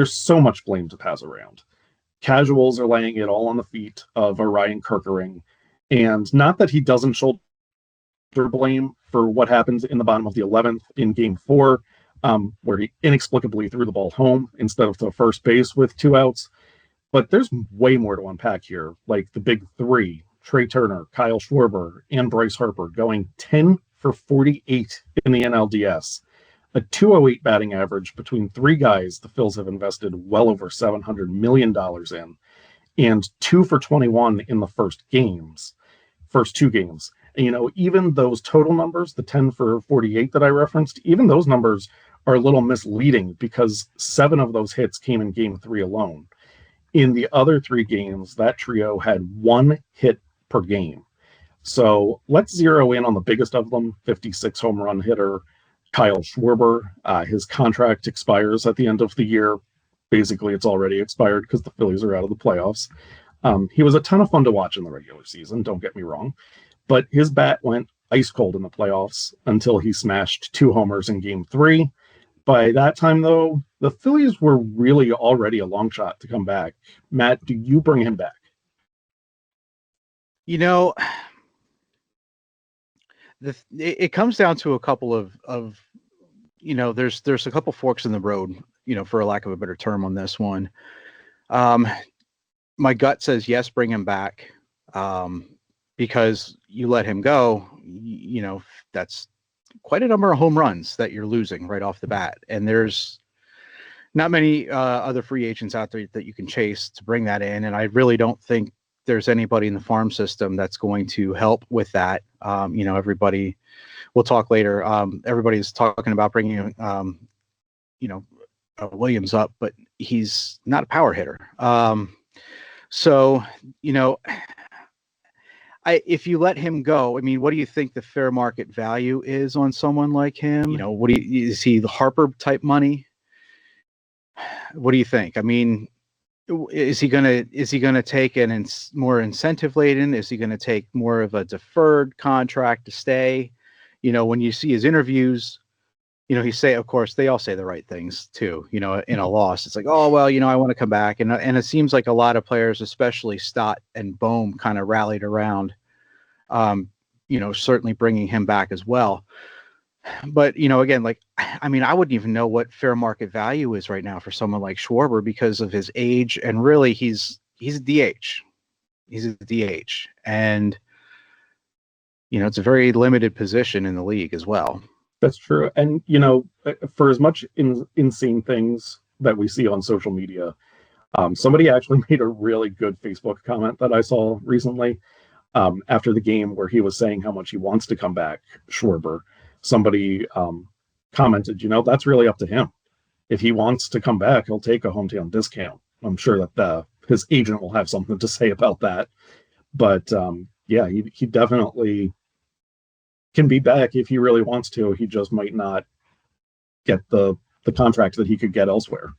there's so much blame to pass around. Casuals are laying it all on the feet of Orion Kerkering, and not that he doesn't shoulder blame for what happens in the bottom of the 11th in Game 4, where he inexplicably threw the ball home instead of to first base with 2 outs. But there's way more to unpack here, like the big three, Trea Turner, Kyle Schwarber, and Bryce Harper going 10 for 48 in the NLDS. A 208 batting average between 3 guys the Phils have invested well over $700 million in, and 2 for 21 in the first 2 games. And, even those total numbers, the 10 for 48 that I referenced, even those numbers are a little misleading because 7 of those hits came in Game 3 alone. In the other 3 games, that trio had 1 hit per game. So let's zero in on the biggest of them, 56 home run hitter Kyle Schwarber. His contract expires at the end of the year. Basically, it's already expired because the Phillies are out of the playoffs. He was a ton of fun to watch in the regular season, don't get me wrong. But his bat went ice cold in the playoffs until he smashed 2 homers in Game 3. By that time, though, the Phillies were really already a long shot to come back. Matt, do you bring him back? It comes down to a couple of there's a couple forks in the road, for a lack of a better term on this one. My gut says yes, bring him back, because you let him go, that's quite a number of home runs that you're losing right off the bat. And there's not many other free agents out there that you can chase to bring that in. And I really don't think there's anybody in the farm system that's going to help with that. Everybody, we'll talk later. Everybody's talking about bringing, Williams up, but he's not a power hitter. If you let him go, what do you think the fair market value is on someone like him? Is he the Harper type money? What do you think? Is he gonna take more incentive laden? Is he gonna take more of a deferred contract to stay? When you see his interviews, of course, they all say the right things too. In a loss, it's like, oh well, I want to come back, and it seems like a lot of players, especially Stott and Bohm, kind of rallied around, certainly bringing him back as well. But again, I wouldn't even know what fair market value is right now for someone like Schwarber because of his age, and really he's a DH. He's a DH, and it's a very limited position in the league as well. That's true. And, for as much insane things that we see on social media, somebody actually made a really good Facebook comment that I saw recently after the game where he was saying how much he wants to come back, Schwarber. Somebody commented, that's really up to him. If he wants to come back, he'll take a hometown discount. I'm sure that his agent will have something to say about that. But, he definitely can be back if he really wants to. He just might not get the contract that he could get elsewhere.